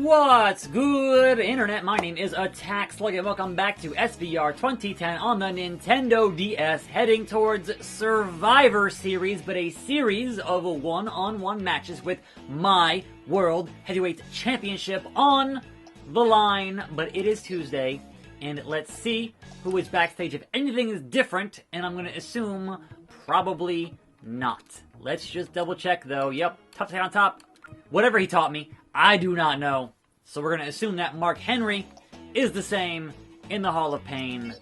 What's good, Internet? My name is attackslug, and welcome back to SVR 2010 on the Nintendo DS, heading towards Survivor Series, but a series of one-on-one matches with my World Heavyweight Championship on the line. But it is Tuesday, and let's see who is backstage, if anything is different, and I'm going to assume probably not. Let's just double check, though. Yep, top on top. Whatever he taught me, I do not know. So we're going to assume that Mark Henry is the same in the Hall of Pain,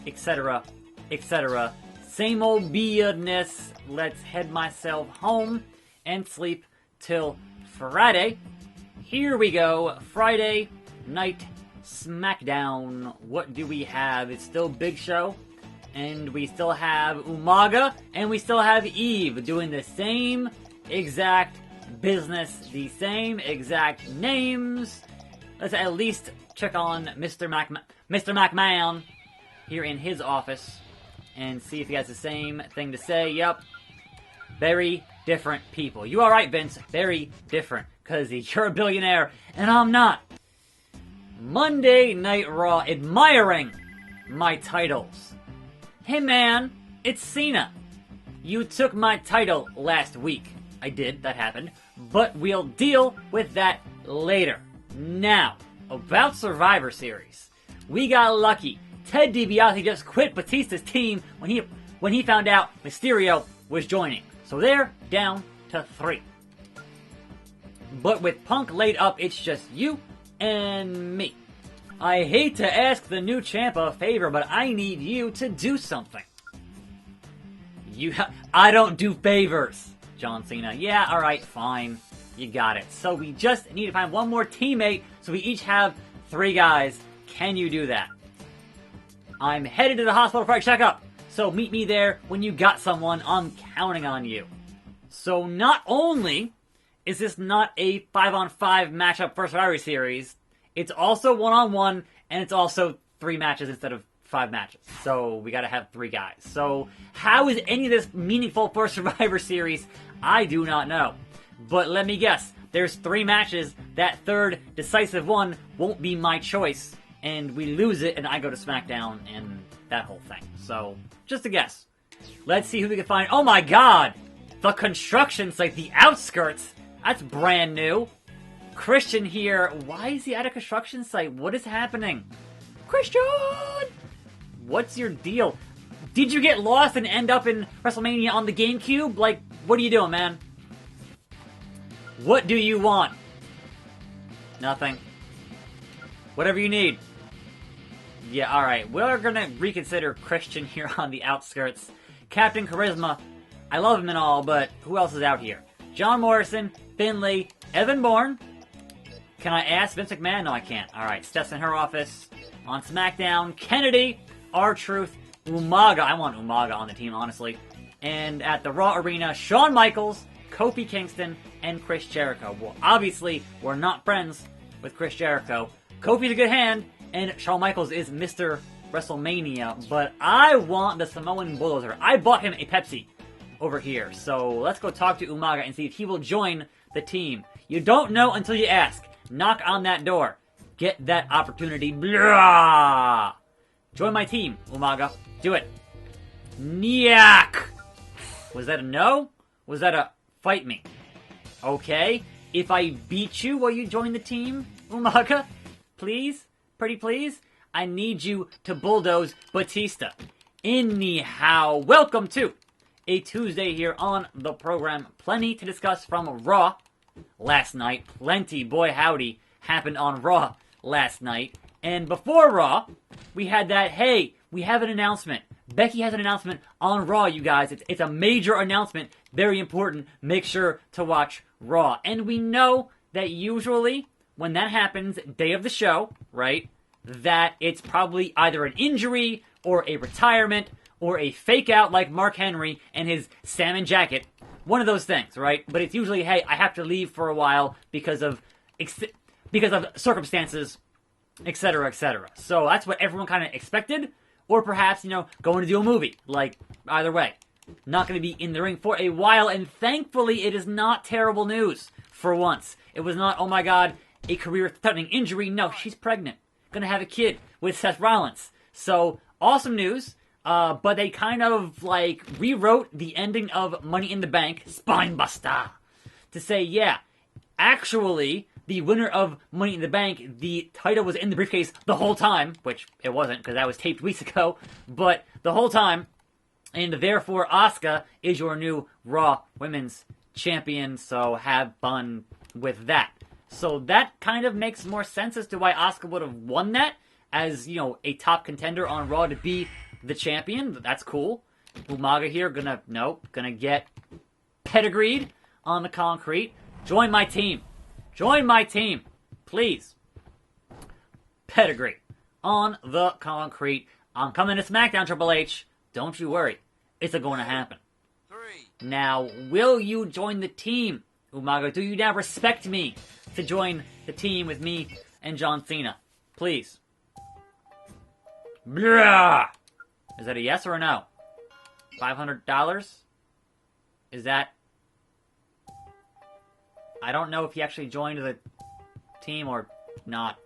etc., etc. Same old beardness. Let's head myself home and sleep till Friday. Here we go. Friday Night SmackDown. What do we have? It's still Big Show. And we still have Umaga. And we still have Eve doing the same exact business, the same exact names. Let's at least check on Mr. McMahon here in his office and see if he has the same thing to say. Yep. Very different people. You alright, Vince? Very different. Because you're a billionaire and I'm not. Monday Night Raw, admiring my titles. Hey man, it's Cena. You took my title last week. I did, that happened, but we'll deal with that later. Now, about Survivor Series. We got lucky. Ted DiBiase just quit Batista's team when he found out Mysterio was joining. So they're down to 3. But with Punk laid up, it's just you and me. I hate to ask the new champ a favor, but I need you to do something. I don't do favors. John Cena. Yeah, alright, fine. You got it. So we just need to find one more teammate, so we each have 3 guys. Can you do that? I'm headed to the hospital for a checkup, so meet me there when you got someone. I'm counting on you. So not only is this not a 5-on-5 matchup for Survivor Series, it's also 1-on-1, and it's also 3 matches instead of 5 matches. So we gotta have 3 guys. So how is any of this meaningful for Survivor Series? I do not know. But let me guess. There's 3 matches. That third decisive one won't be my choice. And we lose it and I go to SmackDown and that whole thing. So, just a guess. Let's see who we can find. Oh my god! The construction site, the outskirts. That's brand new. Christian here. Why is he at a construction site? What is happening? Christian! What's your deal? Did you get lost and end up in WrestleMania on the GameCube? Like, what are you doing, man? What do you want? Nothing. Whatever you need. Yeah, alright. We're gonna reconsider Christian here on the outskirts. Captain Charisma. I love him and all, but who else is out here? John Morrison, Finlay, Evan Bourne. Can I ask Vince McMahon? No, I can't. Alright, Steph's in her office. On SmackDown, Kennedy, R-Truth, Umaga. I want Umaga on the team, honestly. And at the Raw Arena, Shawn Michaels, Kofi Kingston, and Chris Jericho. Well, obviously, we're not friends with Chris Jericho. Kofi's a good hand, and Shawn Michaels is Mr. WrestleMania, but I want the Samoan Bulldozer. I bought him a Pepsi over here, so let's go talk to Umaga and see if he will join the team. You don't know until you ask. Knock on that door. Get that opportunity. Blah! Join my team, Umaga. Do it. Nyak! Was that a no? Was that a fight me? Okay. If I beat you, will you join the team, Umaga? Please? Pretty please? I need you to bulldoze Batista. Anyhow, welcome to a Tuesday here on the program. Plenty to discuss from Raw last night. Plenty, boy howdy, happened on Raw last night. And before Raw, we had that, hey, we have an announcement. Becky has an announcement on Raw, you guys. It's a major announcement. Very important. Make sure to watch Raw. And we know that usually when that happens, day of the show, right, that it's probably either an injury or a retirement or a fake out like Mark Henry and his salmon jacket. One of those things, right? But it's usually, hey, I have to leave for a while because of circumstances, etc., etc. So that's what everyone kind of expected. Or perhaps, going to do a movie. Like, either way. Not going to be in the ring for a while, and thankfully it is not terrible news for once. It was not, oh my god, a career-threatening injury. No, she's pregnant. Gonna have a kid with Seth Rollins. So, awesome news. But they kind of, like, rewrote the ending of Money in the Bank, Spinebuster, to say, yeah, actually, the winner of Money in the Bank, the title was in the briefcase the whole time, which it wasn't, because that was taped weeks ago, but the whole time, and therefore Asuka is your new Raw Women's Champion, so have fun with that. So that kind of makes more sense as to why Asuka would have won that, as, you know, a top contender on Raw to be the champion. That's cool. Umaga here, gonna get pedigreed on the concrete. Join my team. Join my team. Please. Pedigree on the concrete. I'm coming to SmackDown, Triple H. Don't you worry. It's going to happen. Now, will you join the team? Umaga, do you now respect me to join the team with me and John Cena? Please. Blah! Is that a yes or a no? $500? Is that... I don't know if he actually joined the team or not.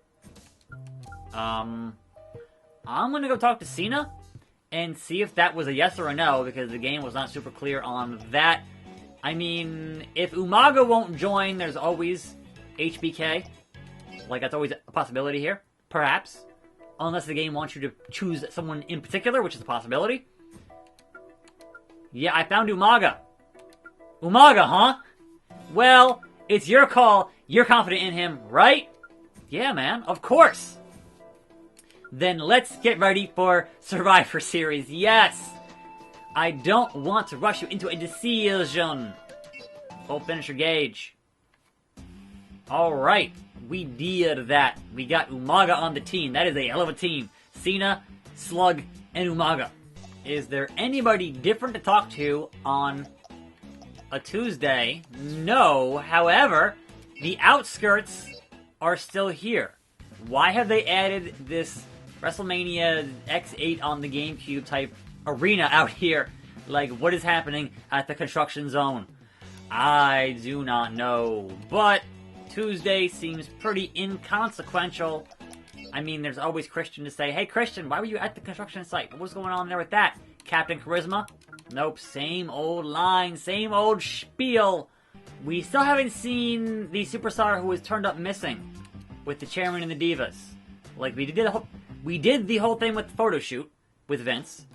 I'm gonna go talk to Cena and see if that was a yes or a no, because the game was not super clear on that. I mean, if Umaga won't join, there's always HBK. Like, that's always a possibility here. Perhaps. Unless the game wants you to choose someone in particular, which is a possibility. Yeah, I found Umaga. Umaga, huh? Well, it's your call. You're confident in him, right? Yeah, man, of course. Then let's get ready for Survivor Series. Yes! I don't want to rush you into a decision. Full finisher gauge. Alright, we did that. We got Umaga on the team. That is a hell of a team. Cena, Slug, and Umaga. Is there anybody different to talk to on a Tuesday? No. However, the outskirts are still here. Why have they added this WrestleMania X8 on the GameCube type arena out here? Like, what is happening at the construction zone? I do not know. But Tuesday seems pretty inconsequential. I mean, there's always Christian to say, hey, Christian, why were you at the construction site? What was going on there with that? Captain Charisma? Nope, same old line, same old spiel. We still haven't seen the superstar who was turned up missing with the chairman and the divas. Like, we did the whole thing with the photo shoot with Vince,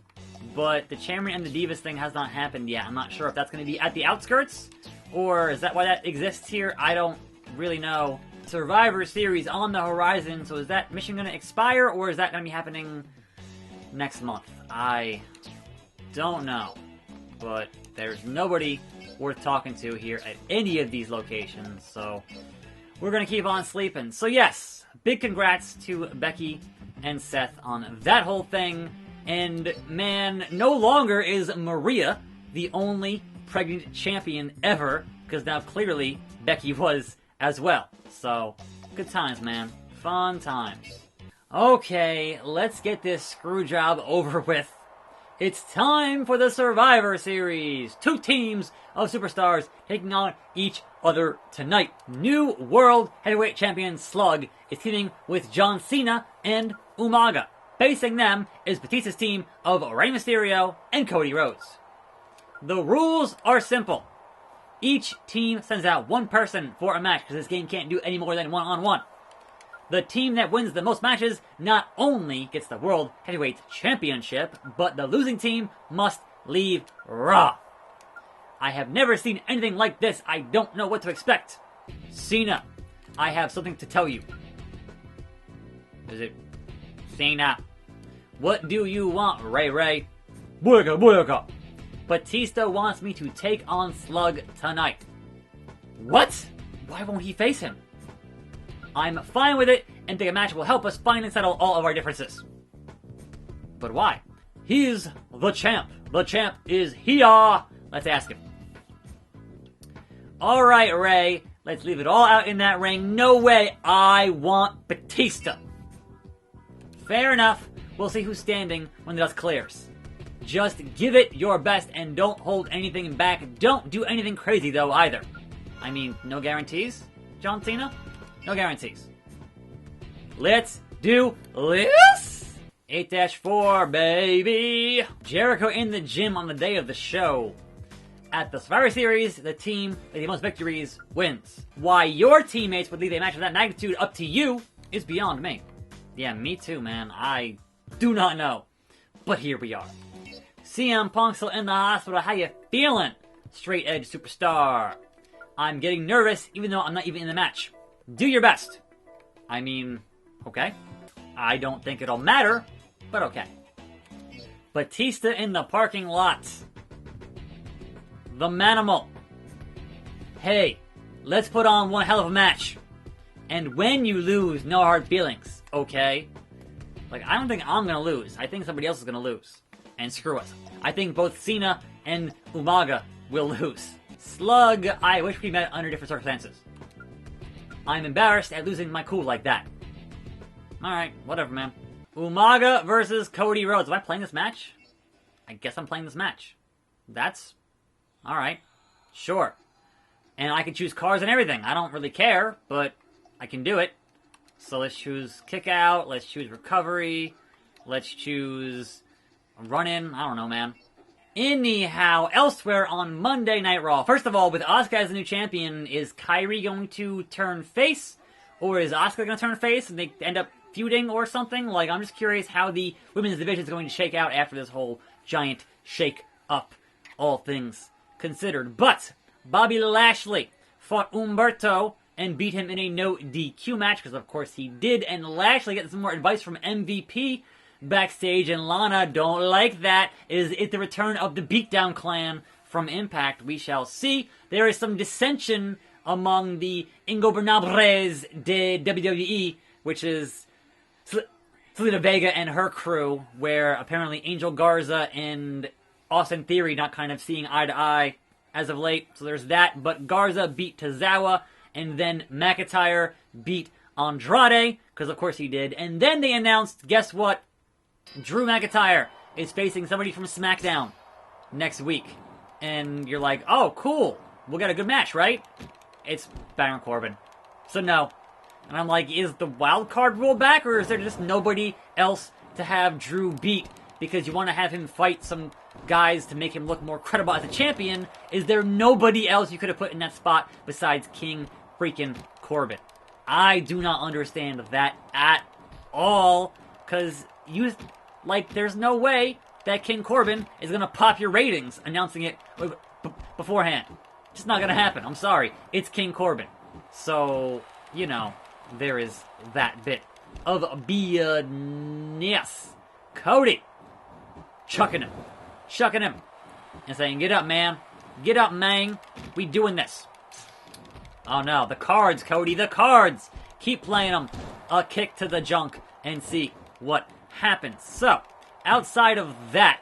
but the chairman and the divas thing has not happened yet. I'm not sure if that's going to be at the outskirts, or is that why that exists here? I don't really know. Survivor Series on the horizon, so is that mission going to expire, or is that going to be happening next month? I don't know, but there's nobody worth talking to here at any of these locations, so we're going to keep on sleeping. So yes, big congrats to Becky and Seth on that whole thing, and man, no longer is Maria the only pregnant champion ever, because now clearly Becky was as well. So, good times, man. Fun times. Okay, let's get this screw job over with. It's time for the Survivor Series. 2 teams of superstars taking on each other tonight. New World Heavyweight Champion Slug is teaming with John Cena and Umaga. Facing them is Batista's team of Rey Mysterio and Cody Rhodes. The rules are simple. Each team sends out one person for a match, because this game can't do any more than one-on-one. The team that wins the most matches not only gets the World Heavyweight Championship, but the losing team must leave Raw. I have never seen anything like this. I don't know what to expect. Cena, I have something to tell you. Is it Cena? What do you want, Ray? Booyaka. Batista wants me to take on Slug tonight. What? Why won't he face him? I'm fine with it, and think a match will help us finally settle all of our differences. But why? He's the champ. The champ is here. Let's ask him. Alright, Ray. Let's leave it all out in that ring. No way. I want Batista. Fair enough. We'll see who's standing when the dust clears. Just give it your best and don't hold anything back. Don't do anything crazy, though, either. I mean, no guarantees, John Cena? No guarantees. Let's do this! 8-4, baby! Jericho in the gym on the day of the show. At the Survivor Series, the team with the most victories wins. Why your teammates would leave a match of that magnitude up to you is beyond me. Yeah, me too, man. I do not know. But here we are. CM Punk's still in the hospital. How you feeling, straight edge superstar? I'm getting nervous even though I'm not even in the match. Do your best. I mean, okay. I don't think it'll matter, but okay. Batista in the parking lot. The Manimal. Hey, let's put on one hell of a match. And when you lose, no hard feelings, okay? Like, I don't think I'm gonna lose. I think somebody else is gonna lose. And screw us. I think both Cena and Umaga will lose. Slug, I wish we met under different circumstances. I'm embarrassed at losing my cool like that. Alright, whatever, man. Umaga versus Cody Rhodes. Am I playing this match? I guess I'm playing this match. That's... alright. Sure. And I can choose cards and everything. I don't really care, but I can do it. So let's choose kick out, let's choose recovery, let's choose run in, I don't know, man. Anyhow, elsewhere on Monday Night Raw. First of all, with Asuka as the new champion, is Kairi going to turn face? Or is Asuka going to turn face and they end up feuding or something? Like, I'm just curious how the women's division is going to shake out after this whole giant shake up, all things considered. But Bobby Lashley fought Humberto and beat him in a no DQ match, because of course he did, and Lashley gets some more advice from MVP backstage, and Lana don't like that. Is it the return of the Beatdown Clan from Impact? We shall see. There is some dissension among the Ingobernables de WWE, which is Selena Vega and her crew, where apparently Angel Garza and Austin Theory not kind of seeing eye to eye as of late. So there's that, but Garza beat Tozawa, and then McIntyre beat Andrade, because of course he did. And then they announced, guess what? Drew McIntyre is facing somebody from SmackDown next week. And you're like, oh, cool. We'll get a good match, right? It's Baron Corbin. So no. And I'm like, is the wild card rule back, or is there just nobody else to have Drew beat? Because you want to have him fight some guys to make him look more credible as a champion. Is there nobody else you could have put in that spot besides King freaking Corbin? I do not understand that at all, because there's no way that King Corbin is going to pop your ratings announcing it beforehand. Just not going to happen. I'm sorry. It's King Corbin. So, you know, there is that bit of BS. Cody chucking him, and saying, get up, man. Get up, man. We doing this. Oh no, the cards, Cody, the cards. Keep playing them. A kick to the junk and see what happens. So, outside of that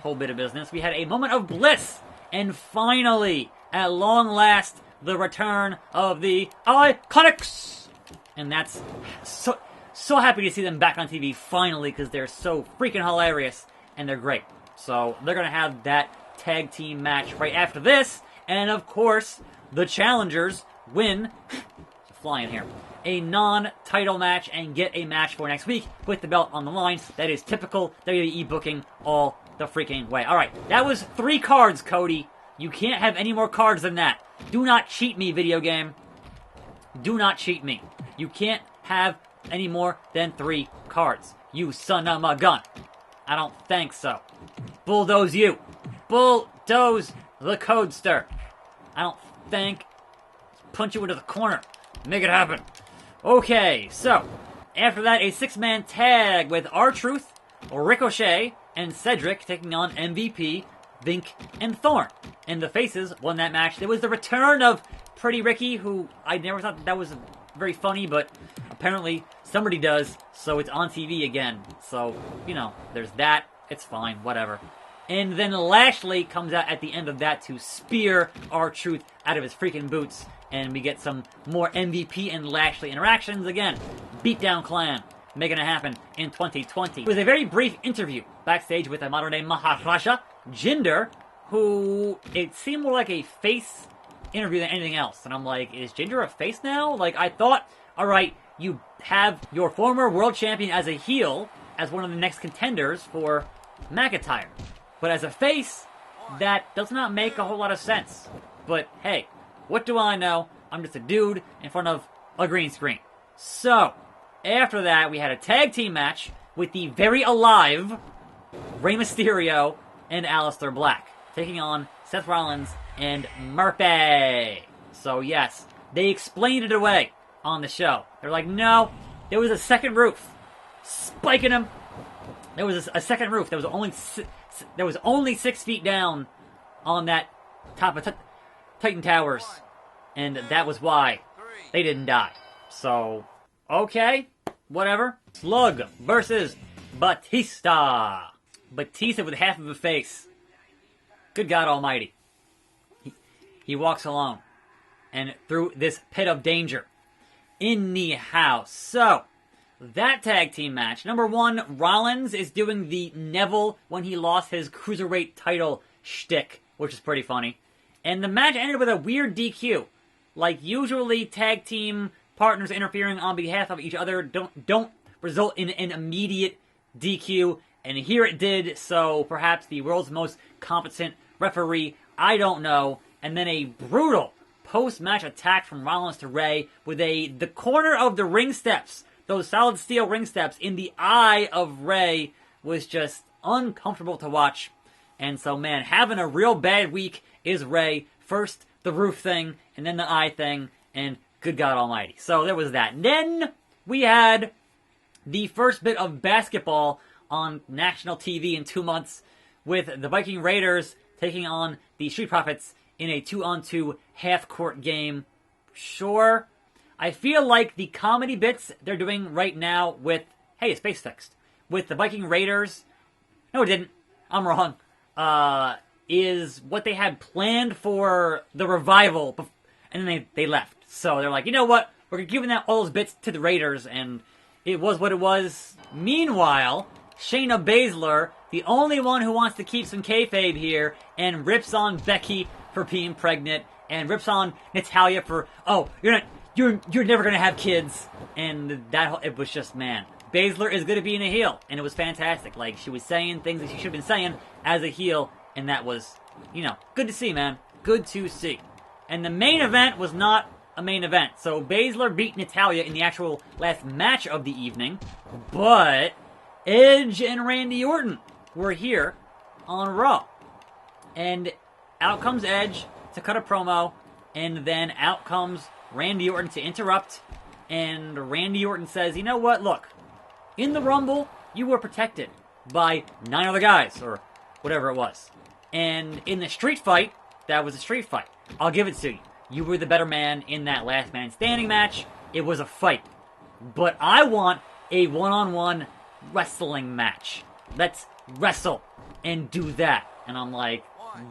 whole bit of business, we had a moment of bliss. And finally, at long last, the return of the Iconics. And that's so happy to see them back on TV finally, because they're so freaking hilarious and they're great. So they're going to have that tag team match right after this. And of course, the challengers win, flying here, a non-title match and get a match for next week with the belt on the line. That is typical WWE booking all the freaking way. Alright, that was 3 cards, Cody. You can't have any more cards than that. Do not cheat me, video game. Do not cheat me. You can't have any more than 3 cards. You son of a gun. I don't think so. Bulldoze you. Bulldoze the codester. I don't think. Punch you into the corner. Make it happen. Okay, so after that, a 6-man tag with R-Truth, Ricochet, and Cedric taking on MVP, Vink, and Thorne. And the faces won that match. There was the return of Pretty Ricky, who I never thought that was very funny, but apparently somebody does, so it's on TV again. So, you know, there's that. It's fine, whatever. And then Lashley comes out at the end of that to spear R-Truth out of his freaking boots. And we get some more MVP and Lashley interactions again. Beatdown Clan, making it happen in 2020. It was a very brief interview backstage with a modern-day Maharaja, Jinder, who it seemed more like a face interview than anything else. And I'm like, is Ginger a face now? Like, I thought, alright, you have your former world champion as a heel, as one of the next contenders for McIntyre. But as a face, that does not make a whole lot of sense. But hey, what do I know? I'm just a dude in front of a green screen. So, after that, we had a tag team match with the very alive Rey Mysterio and Aleister Black, taking on Seth Rollins and Murphy. So yes, they explained it away on the show. They're like, no, there was a second roof. Spiking him. There was a second roof. There was only 6 feet down on that top of Titan Towers. And that was why they didn't die. So, okay, whatever. Slug versus Batista. Batista with half of a face. Good God Almighty. He walks alone. And through this pit of danger. In the house. So, that tag team match. Number one, Rollins is doing the Neville when he lost his Cruiserweight title shtick, which is pretty funny. And the match ended with a weird DQ. Like, usually tag team partners interfering on behalf of each other don't result in an immediate DQ. And here it did, so perhaps the world's most competent referee, I don't know. And then a brutal post-match attack from Rollins to Rey with the corner of the ring steps, those solid steel ring steps, in the eye of Rey was just uncomfortable to watch. And so, man, having a real bad week is Rey. First the roof thing, and then the eye thing, and good God Almighty. So there was that. And then we had the first bit of basketball on national TV in 2 months with the Viking Raiders taking on the Street Profits in a 2-on-2 half-court game. Sure. I feel like the comedy bits they're doing right now with, hey, his face fixed, with the Viking Raiders, no it didn't, I'm wrong, is what they had planned for the revival, and then they left. So they're like, you know what, we're giving that all those bits to the Raiders, and it was what it was. Meanwhile, Shayna Baszler, the only one who wants to keep some kayfabe here, and rips on Becky for being pregnant, and rips on Natalya for, oh, you're never gonna have kids, and it was just, man, Baszler is good at being a heel, and it was fantastic. Like, she was saying things that she should have been saying as a heel, and that was, good to see, man. Good to see. And the main event was not a main event. So Baszler beat Natalya in the actual last match of the evening, but Edge and Randy Orton were here on Raw. And out comes Edge to cut a promo, and then out comes Randy Orton to interrupt, and Randy Orton says, you know what, look, in the Rumble, you were protected by 9 other guys, or whatever it was. And in the street fight, that was a street fight. I'll give it to you. You were the better man in that last man standing match. It was a fight. But I want a one-on-one wrestling match. Let's wrestle and do that. And I'm like,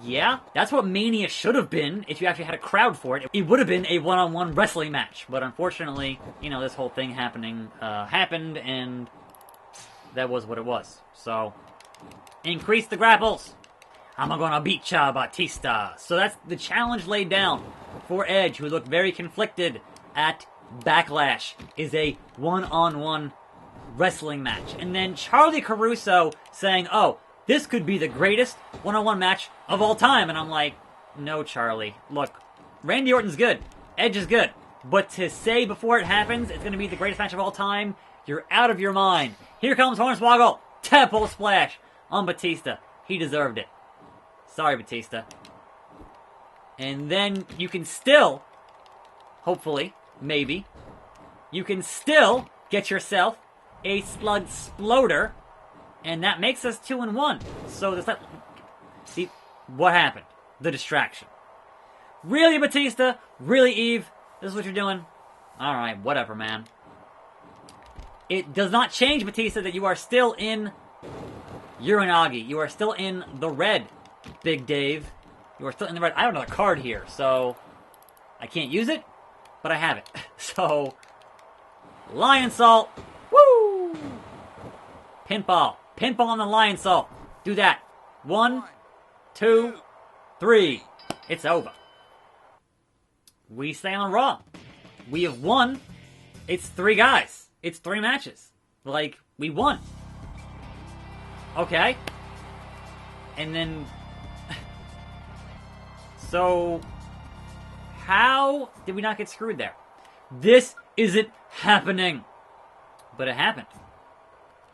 yeah, that's what Mania should have been if you actually had a crowd for it. It would have been a one-on-one wrestling match. But unfortunately, this whole thing happened, and that was what it was. So, increase the grapples. I'm gonna beat ya, Batista. So that's the challenge laid down for Edge, who looked very conflicted at Backlash, is a one-on-one wrestling match. And then Charlie Caruso saying, oh, this could be the greatest one-on-one match of all time. And I'm like, no, Charlie. Look, Randy Orton's good. Edge is good. But to say before it happens it's going to be the greatest match of all time, you're out of your mind. Here comes Hornswoggle. Tadpole splash on Batista. He deserved it. Sorry, Batista. And then you can still, hopefully, maybe, you can still get yourself a Slug Sploder, and that makes us 2-1. So there's that. See, what happened? The distraction. Really, Batista? Really, Eve? This is what you're doing? Alright, whatever, man. It does not change, Batista, that you are still in Uranagi. You are still in the red, Big Dave. You are still in the red. I have another card here, so I can't use it, but I have it. So, Lion Salt. Woo! Pinball. Pinball on the Lion Salt. Do that. 1, 2, 3. It's over. we stay on Raw. We have won. It's 3 guys. It's 3 matches. Like, we won. Okay. And then... So... How did we not get screwed there? This isn't happening. But it happened.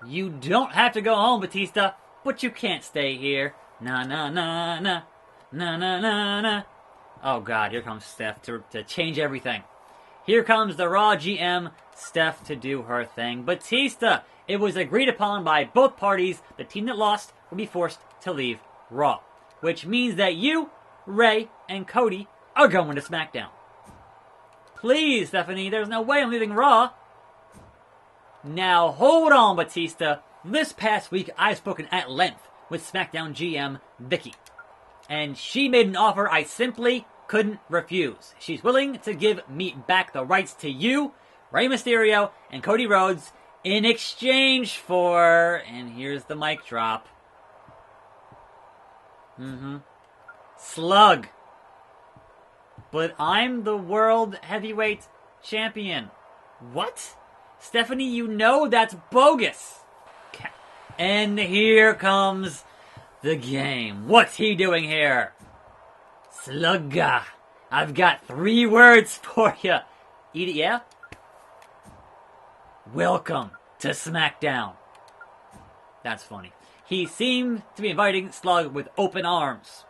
You don't have to go home, Batista, but you can't stay here. Na na na na. Na na na na. Oh god, here comes Steph to change everything. Here comes the Raw GM, Steph, to do her thing. Batista, it was agreed upon by both parties the team that lost would be forced to leave Raw. Which means that you, Ray, and Cody are going to SmackDown. Please, Stephanie, there's no way I'm leaving Raw. Now, hold on, Batista. This past week, I've spoken at length with SmackDown GM, Vicky. And she made an offer I simply couldn't refuse. She's willing to give me back the rights to you, Rey Mysterio, and Cody Rhodes in exchange for... And here's the mic drop. Slug. But I'm the World Heavyweight Champion. What? Stephanie, you know that's bogus. And here comes the game. What's he doing here? Slug. I've got 3 words for you. Eat it, yeah? Welcome to SmackDown. That's funny. He seemed to be inviting Slug with open arms.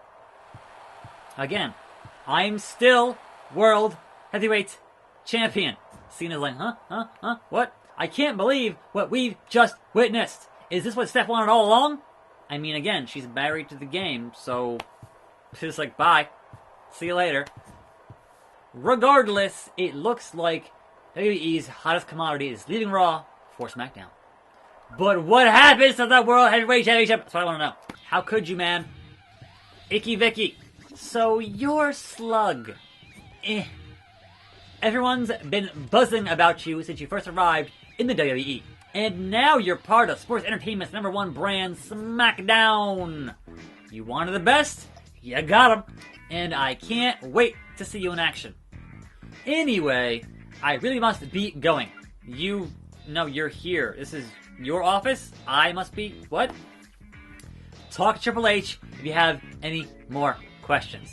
Again, I'm still World Heavyweight Champion. Cena's like, huh? What? I can't believe what we've just witnessed. Is this what Steph wanted all along? I mean, again, she's married to the game, so she's like, bye. See you later. Regardless, it looks like WWE's hottest commodity is leaving Raw for SmackDown. But what happens to the World Heavyweight Championship? That's what I want to know. How could you, man? Icky Vicky. So you're Slug. Everyone's been buzzing about you since you first arrived in the WWE. And now you're part of sports entertainment's #1 brand, SmackDown. You wanted the best? You got 'em. And I can't wait to see you in action. Anyway, I really must be going. No, you're here. This is your office? I must be... What? Talk to Triple H if you have any more questions.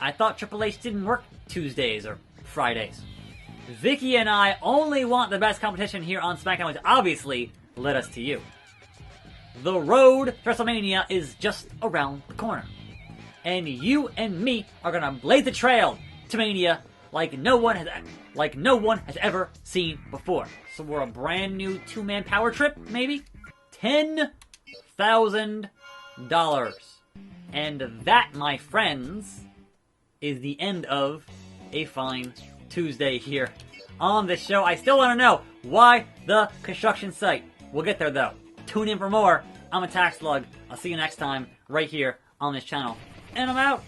I thought Triple H didn't work Tuesdays or Fridays. Vicky and I only want the best competition here on SmackDown, which obviously led us to you. The road to WrestleMania is just around the corner. And you and me are gonna blaze the trail to Mania like no one has ever seen before. So we're a brand new 2-man power trip, maybe? $10,000. And that, my friends, is the end of a fine Tuesday here on the show. I still want to know why the construction site. We'll get there though. Tune in for more. I'm attackslug. I'll see you next time right here on this channel. And I'm out.